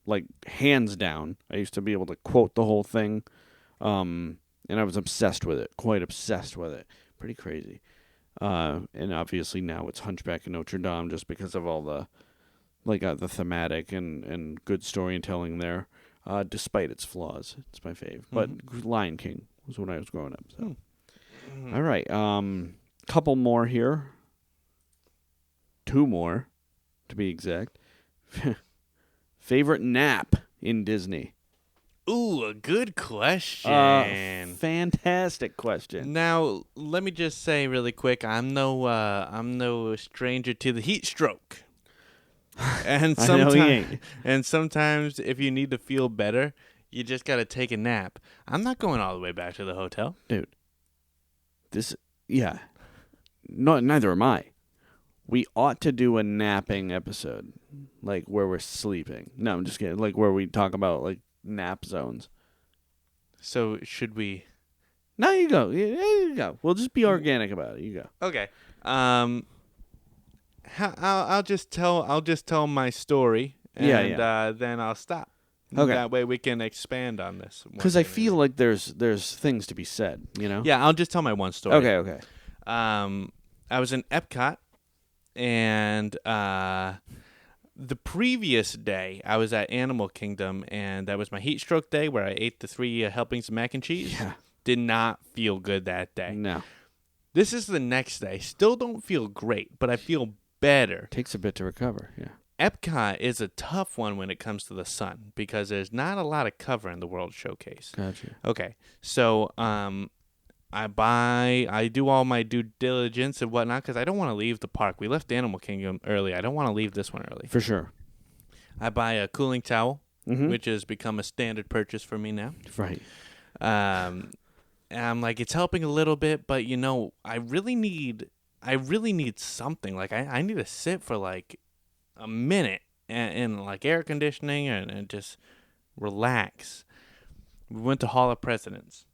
S1: like hands down. I used to be able to quote the whole thing, and I was obsessed with it, quite obsessed with it. Pretty crazy. And obviously now it's Hunchback of Notre Dame just because of all the the thematic and good storytelling there, despite its flaws. It's my fave. But Lion King was when I was growing up. So. All right. Couple more here. 2 more, to be exact. Favorite nap in Disney?
S2: Ooh, a good question.
S1: Fantastic question.
S2: Now, let me just say really quick, I'm no stranger to the heat stroke. And sometimes if you need to feel better, you just got to take a nap. I'm not going all the way back to the hotel.
S1: Dude. Neither am I. We ought to do a napping episode, like where we're sleeping. No, I'm just kidding. Like where we talk about like nap zones.
S2: So should we?
S1: No, you go. You go. We'll just be organic about it. You go.
S2: Okay. I'll just tell my story, and then I'll stop.
S1: Okay.
S2: That way we can expand on this.
S1: Because I feel like there's things to be said. You know.
S2: Yeah, I'll just tell my one story.
S1: Okay.
S2: I was in Epcot, and the previous day I was at Animal Kingdom, and that was my heat stroke day where I ate the 3 helpings of mac and cheese.
S1: Yeah.
S2: Did not feel good that day.
S1: No.
S2: This is the next day. Still don't feel great, but I feel better.
S1: Takes a bit to recover. Yeah.
S2: Epcot is a tough one when it comes to the sun because there's not a lot of cover in the World Showcase.
S1: Gotcha.
S2: Okay, so I do all my due diligence and whatnot because I don't want to leave the park. We left Animal Kingdom early. I don't want to leave this one early.
S1: For sure.
S2: I buy a cooling towel,
S1: Mm-hmm.
S2: which has become a standard purchase for me now.
S1: Right.
S2: And I'm like, it's helping a little bit, but I really need something. Like I need to sit for like a minute and like air conditioning and just relax. We went to Hall of Presidents.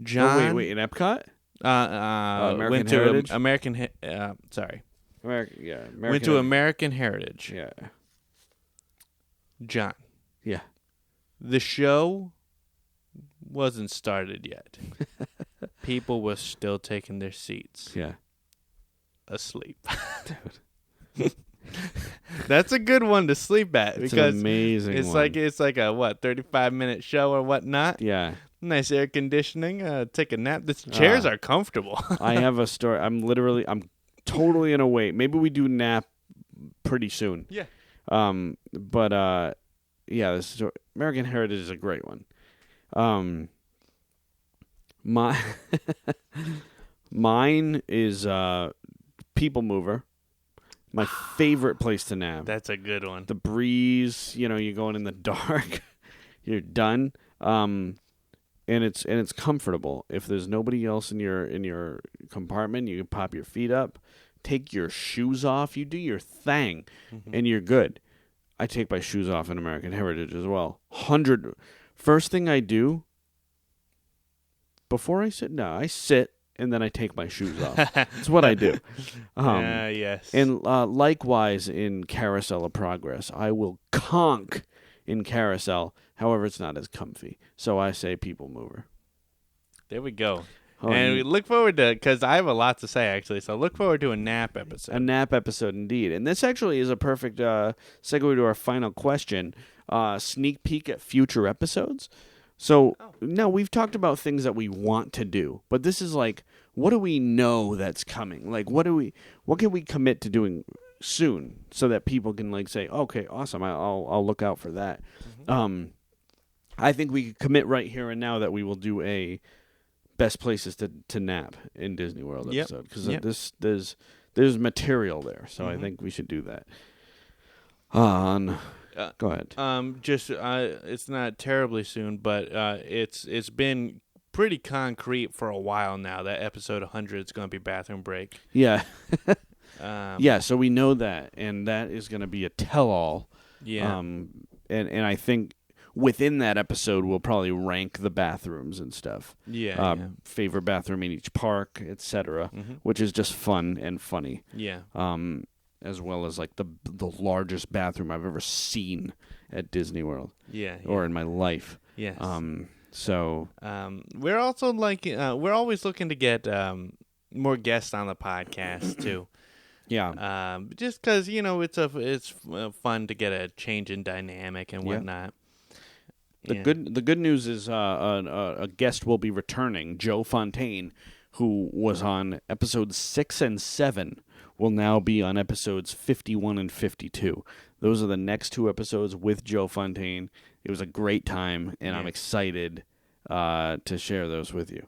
S2: John,
S1: Wait, in Epcot? American
S2: went
S1: Heritage?
S2: to American. Sorry,
S1: American
S2: went to American Heritage.
S1: Yeah.
S2: John,
S1: Yeah.
S2: the show wasn't started yet. People were still taking their seats,
S1: Yeah.
S2: asleep. That's a good one to sleep at
S1: It's
S2: because
S1: an amazing
S2: it's
S1: one.
S2: it's like a 35-minute show or whatnot.
S1: Yeah.
S2: Nice air conditioning. Take a nap. The chairs are comfortable.
S1: I have a story. I'm totally in a wait. Maybe we do nap pretty soon.
S2: Yeah.
S1: But yeah, this story, American Heritage is a great one. Mine is People Mover. My favorite place to nap.
S2: That's a good one.
S1: The breeze, you're going in the dark. You're done. And it's comfortable. If there's nobody else in your compartment, you can pop your feet up, take your shoes off, you do your thing, and you're good. I take my shoes off in American Heritage as well. First thing I do before I sit down, I sit and then I take my shoes off. That's what I do.
S2: Yes.
S1: And likewise in Carousel of Progress, I will conk in Carousel. However, it's not as comfy. So I say People Mover.
S2: There we go.
S1: Oh,
S2: and we look forward to, because I have a lot to say, actually, so look forward to a nap episode.
S1: A nap episode, indeed. And this actually is a perfect segue to our final question. Sneak peek at future episodes. So, now we've talked about things that we want to do, but this is like, what do we know that's coming? Like, what can we commit to doing soon so that people can like say, okay, awesome, I'll look out for that. I think we could commit right here and now that we will do a best places to nap in Disney World episode because there's material there, so I think we should do that. Go ahead.
S2: It's not terribly soon, but it's been pretty concrete for a while now that episode 100 is going to be Bathroom Break.
S1: Yeah. Yeah, so we know that, and that is going to be a tell-all.
S2: Yeah.
S1: And I think within that episode, we'll probably rank the bathrooms and stuff.
S2: Yeah.
S1: Favorite bathroom in each park, etc., which is just fun and funny.
S2: Yeah.
S1: As well as like the largest bathroom I've ever seen at Disney World.
S2: Yeah.
S1: Or in my life.
S2: Yes.
S1: So
S2: we're also like we're always looking to get more guests on the podcast too.
S1: Yeah.
S2: Just because it's fun to get a change in dynamic and whatnot.
S1: The good news is a guest will be returning. Joe Fontaine, who was on episodes 6 and 7, will now be on episodes 51 and 52. Those are the next 2 episodes with Joe Fontaine. It was a great time, and I'm excited to share those with you.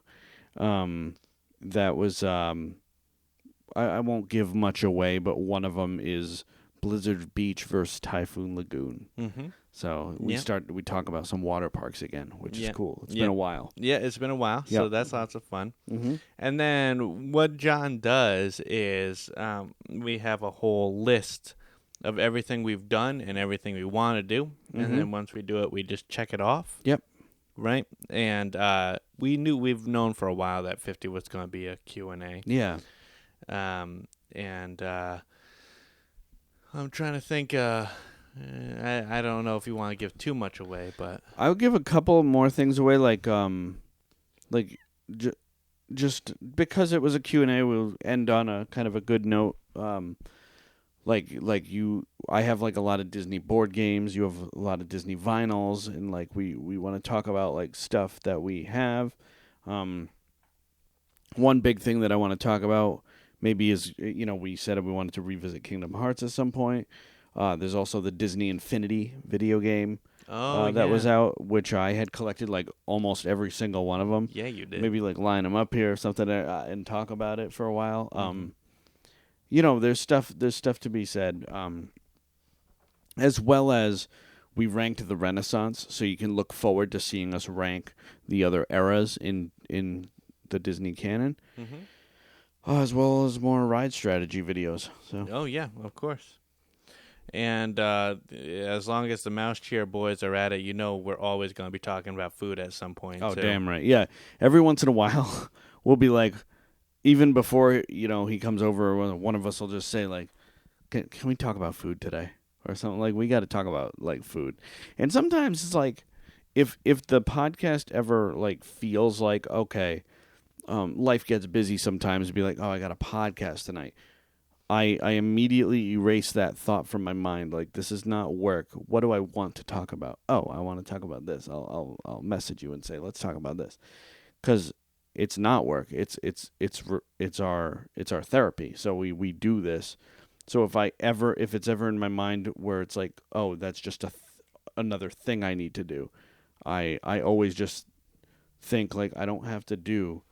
S1: That was I won't give much away, but one of them is Blizzard Beach versus Typhoon Lagoon. Mm-hmm. So we talk about some water parks again, which is cool. It's been a while.
S2: Yeah, it's been a while, so that's lots of fun.
S1: Mm-hmm.
S2: And then what John does is we have a whole list of everything we've done and everything we want to do, and then once we do it, we just check it off.
S1: Yep.
S2: Right? And we've known for a while that 50 was going to be a Q&A.
S1: Yeah.
S2: And I'm trying to think. I don't know if you want to give too much away, but
S1: I'll give a couple more things away, just because it was a Q&A, we'll end on a kind of a good note. I have like a lot of Disney board games. You have a lot of Disney vinyls, and like we want to talk about like stuff that we have. One big thing that I want to talk about maybe is, we said we wanted to revisit Kingdom Hearts at some point. There's also the Disney Infinity video game. that was out, which I had collected like almost every single one of them.
S2: Yeah, you did.
S1: Maybe like line them up here or something and talk about it for a while. You know, there's stuff to be said. As well as we ranked the Renaissance, so you can look forward to seeing us rank the other eras in the Disney canon, as well as more ride strategy videos. So.
S2: Oh yeah, of course. And as long as the Mouse Cheer boys are at it, you know we're always going to be talking about food at some point.
S1: Oh,
S2: too.
S1: damn right. Yeah, every once in a while, we'll be like, even before he comes over, one of us will just say like, "Can we talk about food today?" Or something like we got to talk about like food. And sometimes it's like, if the podcast ever like feels like okay, life gets busy sometimes, be like, oh, I got a podcast tonight. I immediately erase that thought from my mind. Like, this is not work. What do I want to talk about? Oh, I want to talk about this. I'll message you and say, let's talk about this, because it's not work. It's our therapy. So we do this. So if it's ever in my mind where it's like, oh, that's just another thing I need to do, I always just think like I don't have to.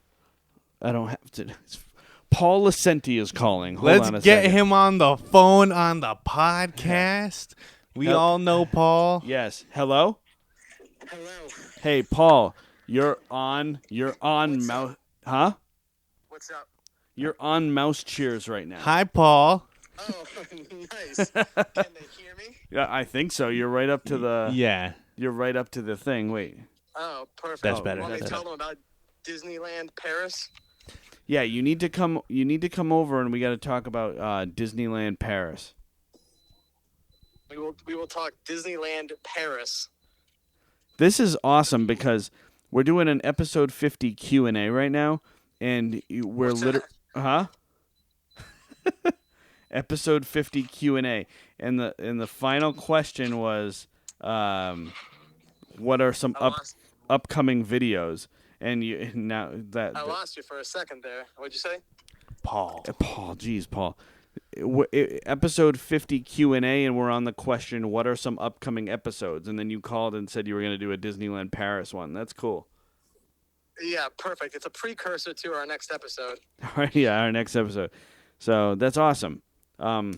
S1: Paul Licenti is calling. Hold on a
S2: Let's get
S1: second.
S2: him on the phone on the podcast. We all know Paul.
S1: Yes. Hello?
S3: Hello.
S1: Hey, Paul. You're on Mouse. Huh?
S3: What's up?
S1: You're on Mouse Cheers right now.
S2: Hi, Paul.
S3: Oh, nice. Can they hear me?
S1: Yeah, I think so. You're right up to the.
S2: Yeah.
S1: You're right up to the thing. Wait.
S3: Oh, perfect.
S2: That's better.
S3: Want me to
S2: That's
S3: tell them about Disneyland Paris?
S1: Yeah, you need to come. You need to come over, and we got to talk about Disneyland Paris.
S3: We will talk Disneyland Paris.
S1: This is awesome because we're doing an episode 50 Q&A right now, and we're literally. Huh? Episode 50 Q&A, and the final question was, what are some upcoming videos? And you now that
S3: I lost you for a second there. What'd you say?
S2: Paul.
S1: Geez, Paul. Episode 50 Q&A, and we're on the question, what are some upcoming episodes? And then you called and said you were going to do a Disneyland Paris one. That's cool.
S3: Yeah, perfect. It's a precursor to our next episode.
S1: All right, yeah, our next episode. So that's awesome.
S3: Well,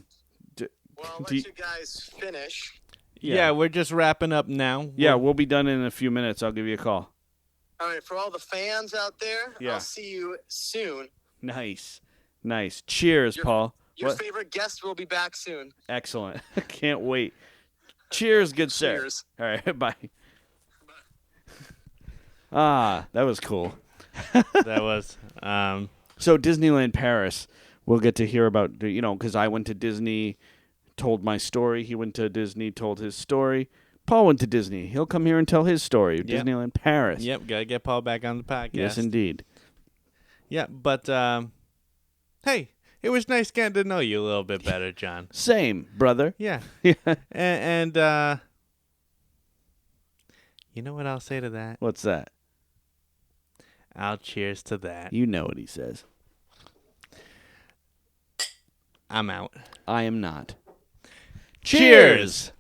S3: I'll let you guys finish.
S2: Yeah, we're just wrapping up now.
S1: Yeah, we'll be done in a few minutes. I'll give you a call.
S3: All right, for all the fans out there,
S1: Yeah.
S3: I'll see you soon.
S1: Nice. Cheers, Paul.
S3: Your favorite guest will be back soon.
S1: Excellent. Can't wait. Cheers, good sir.
S3: Cheers.
S1: All right, bye. That was cool.
S2: That was.
S1: So Disneyland Paris, we'll get to hear about, because I went to Disney, told my story. He went to Disney, told his story. Paul went to Disney. He'll come here and tell his story.
S2: Yep.
S1: Disneyland Paris.
S2: Yep, gotta get Paul back on the podcast.
S1: Yes, indeed.
S2: Yeah, but hey, it was nice getting to know you a little bit better, John.
S1: Same, brother.
S2: Yeah.
S1: Yeah.
S2: And you know what I'll say to that?
S1: What's that?
S2: I'll cheers to that.
S1: You know what he says.
S2: I'm out.
S1: I am not.
S2: Cheers!